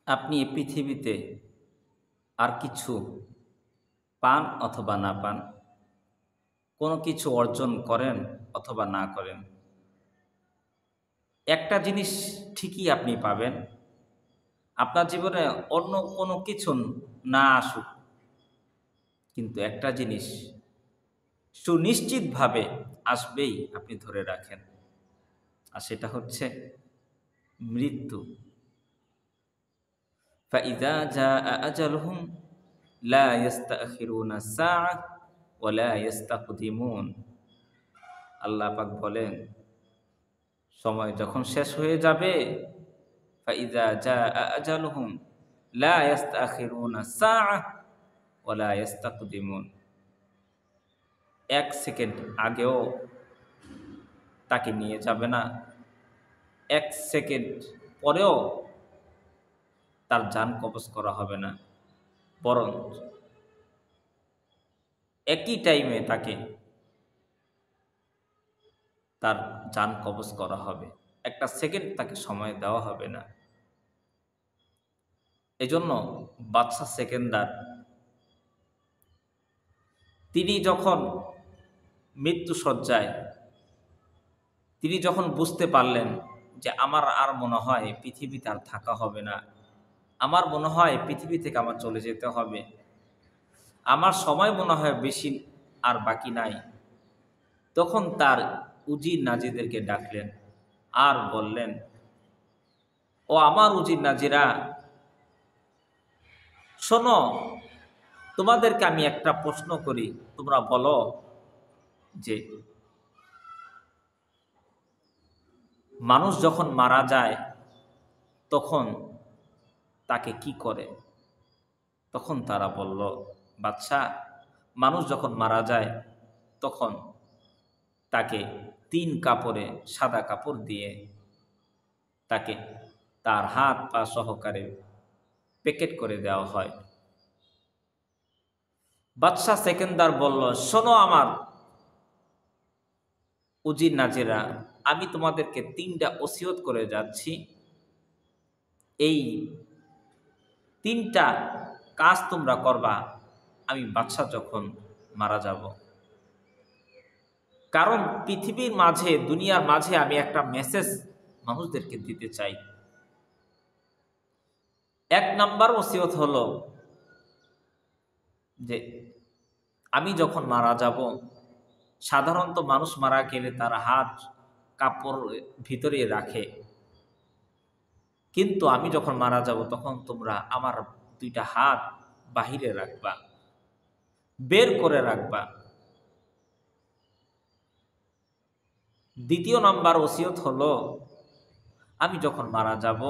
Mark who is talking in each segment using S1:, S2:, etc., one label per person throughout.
S1: আপনি এই পৃথিবীতে আর কিছু পান অথবা না পান, কোনো কিছু অর্জন করেন অথবা না করেন, একটা জিনিস ঠিকই আপনি পাবেন। আপনার জীবনে অন্য কোনো কিছু না আসুক, কিন্তু একটা জিনিস সুনিশ্চিতভাবে আসবেই, আপনি ধরে রাখেন। আর সেটা হচ্ছে মৃত্যু। فإذا جاء أجلهم لا يستأخرون الساعة ولا يستقدمون। আল্লাহ পাক বলেন, সময় যখন শেষ হয়ে যাবে, فإذا جاء أجلهم لا يستأخرون الساعة ولا يستقدمون। এক সেকেন্ড আগেও তাকে নিয়ে যাবে না, এক সেকেন্ড পরেও তার জান কবজ করা হবে না, বরং একই টাইমে তাকে তার জান কবজ করা হবে, একটা সেকেন্ড তাকে সময় দেওয়া হবে না। এজন্য বাদশা সেকেন্দার তিনি যখন মৃত্যু শয্যায়, তিনি যখন বুঝতে পারলেন যে আমার আর মনে হয় পৃথিবীতে আর থাকা হবে না, আমার মনে হয় পৃথিবী থেকে আমার চলে যেতে হবে, আমার সময় মনে হয় বেশি আর বাকি নাই, তখন তার উজির নাজিদেরকে ডাকলেন আর বললেন, ও আমার উজির নাজিরা, শোনো, তোমাদেরকে আমি একটা প্রশ্ন করি, তোমরা বলো যে মানুষ যখন মারা যায় তখন তাকে কি করে? তখন তারা বলল, বাদশাহ, মানুষ যখন মারা যায় তখন তাকে 3 কাপড়ে, সাদা কাপড় দিয়ে তাকে তার হাত পা সহকারে প্যাকেট করে দেওয়া হয়। বাদশাহ সেকেন্দার বলল, শোনো আমার উজির নাজিরা, আমি তোমাদেরকে 3টা ওসিয়ত করে যাচ্ছি, এই 3টা কাজ তোমরা করবা আমি বাদশাহ যখন মারা যাব। কারণ পৃথিবীর মাঝে, দুনিয়ার মাঝে আমি একটা মেসেজ মানুষদেরকে দিতে চাই। 1 নাম্বার ওসিয়ত হলো যে আমি যখন মারা যাব, সাধারণত মানুষ মারা গেলে তার হাত কাপড় ভিতরে রাখে, কিন্তু আমি যখন মারা যাব তখন তোমরা আমার 2টা হাত বাহিরে রাখবা, বের করে রাখবা। 2য় নাম্বার ওসিয়ত হলো, আমি যখন মারা যাব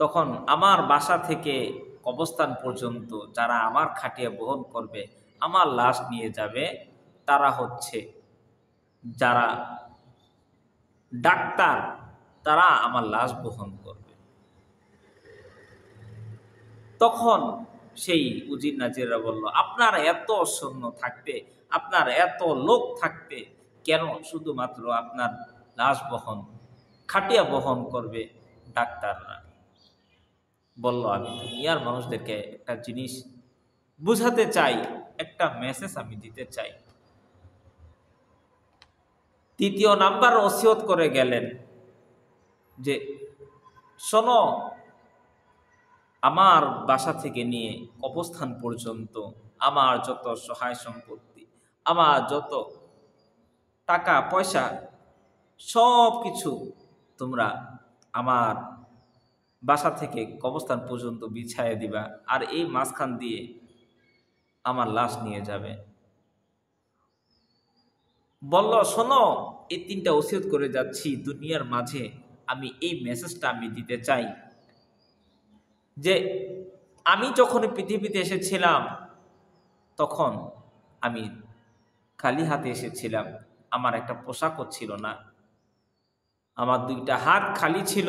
S1: তখন আমার বাসা থেকে কবরস্থান পর্যন্ত যারা আমার খাটিয়া বহন করবে, আমার লাশ নিয়ে যাবে, তারা হচ্ছে যারা ডাক্তার, তারা আমার লাশ বহন করবে। তখন সেই উজির নাজিরা বলল, আপনার এত সৈন্য থাকতে, আপনার এত লোক থাকতে, কেন শুধুমাত্র আপনার লাশ বহন, খাটিয়া বহন করবে ডাক্তাররা? বলল, আমি দুনিয়ার মানুষদেরকে একটা জিনিস বুঝাতে চাই, একটা মেসেজ আমি দিতে চাই। 3য় নাম্বার ওসিয়ত করে গেলেন যে শোনো, আমার বাসা থেকে নিয়ে কবরস্থান পর্যন্ত আমার যত সহায় সম্পত্তি, আমার যত টাকা পয়সা, সব কিছু তোমরা আমার বাসা থেকে কবরস্থান পর্যন্ত বিছাইয়ে দিবা, আর এই মাঝখান দিয়ে আমার লাশ নিয়ে যাবে। বলল, শোনো, এই 3টা ওসিয়ত করে যাচ্ছি দুনিয়ার মাঝে, আমি এই মেসেজটা আমি দিতে চাই যে আমি যখন পৃথিবীতে এসেছিলাম তখন আমি খালি হাতে এসেছিলাম, আমার একটা পোশাকও ছিল না, আমার 2টা হাত খালি ছিল,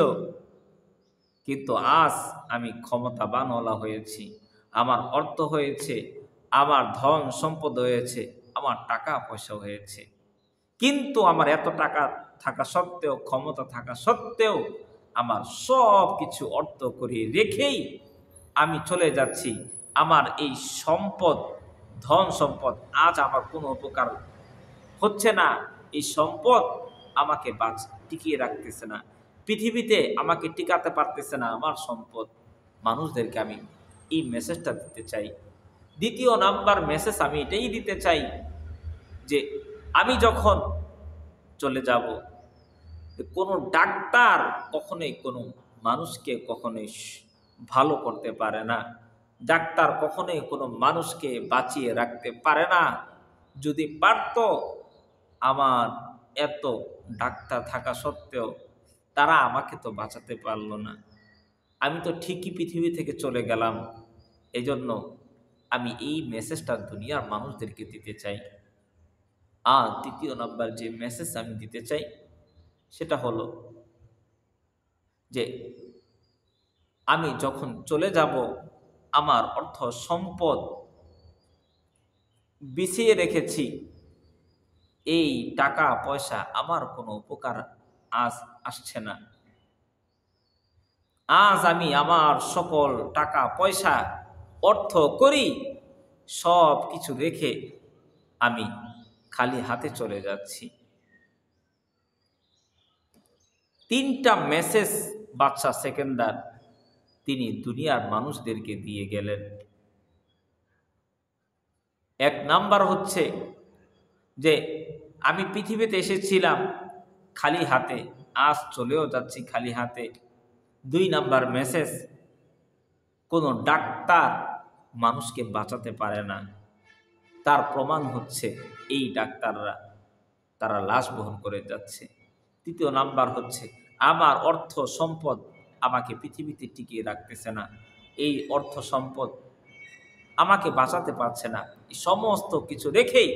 S1: কিন্তু আজ আমি ক্ষমতাবানওয়ালা হয়েছি, আমার অর্থ হয়েছে, আমার ধন সম্পদ হয়েছে, আমার টাকা পয়সা হয়েছে, কিন্তু আমার এত টাকা থাকা সত্ত্বেও, ক্ষমতা থাকা সত্ত্বেও আমার সব কিছু অর্থ করে রেখেই আমি চলে যাচ্ছি। আমার এই সম্পদ, ধন সম্পদ আজ আমার কোনো উপকার হচ্ছে না। এই সম্পদ আমাকে টিকিয়ে রাখতেছে না, পৃথিবীতে আমাকে টিকাতে পারতেছে না আমার সম্পদ। মানুষদেরকে আমি এই মেসেজটা দিতে চাই। দ্বিতীয় নাম্বার মেসেজ আমি এটাই দিতে চাই যে আমি যখন চলে যাব, কোনো ডাক্তার কখনোই কোনো মানুষকে কখনোই ভালো করতে পারে না। ডাক্তার কখনোই কোনো মানুষকে বাঁচিয়ে রাখতে পারে না। যদি পারত, আমার এত ডাক্তার থাকা সত্ত্বেও তারা আমাকে তো বাঁচাতে পারলো না। আমি তো ঠিকই পৃথিবী থেকে চলে গেলাম। এজন্য আমি এই মেসেজটা দুনিয়ার মানুষদেরকে দিতে চাই। আর তৃতীয় নাম্বার যে মেসেজ আমি দিতে চাই সেটা হলো যে আমি যখন চলে যাব, আমার অর্থ সম্পদ বিছিয়ে রেখেছি, এই টাকা পয়সা আমার কোনো উপকার আজ আসছে না। আজ আমি আমার সকল টাকা পয়সা অর্থ করি সব কিছু রেখে আমি খালি হাতে চলে যাচ্ছি। তিনটা মেসেজ বাদশা সেকেন্দার তিনি দুনিয়ার মানুষদেরকে দিয়ে গেলেন। এক নাম্বার হচ্ছে যে আমি পৃথিবীতে এসেছিলাম খালি হাতে, আজ চলেও যাচ্ছি খালি হাতে। দুই নাম্বার মেসেজ, কোনো ডাক্তার মানুষকে বাঁচাতে পারে না। তার প্রমাণ হচ্ছে এই ডাক্তাররা, তারা লাশ বহন করে যাচ্ছে। তৃতীয় নাম্বার হচ্ছে আমার অর্থ সম্পদ আমাকে পৃথিবীতে টিকিয়ে রাখতেছে না। এই অর্থ সম্পদ আমাকে বাঁচাতে পারছে না। এই সমস্ত কিছু রেখেই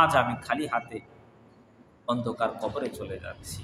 S1: আজ আমি খালি হাতে অন্ধকার কবরে চলে যাচ্ছি।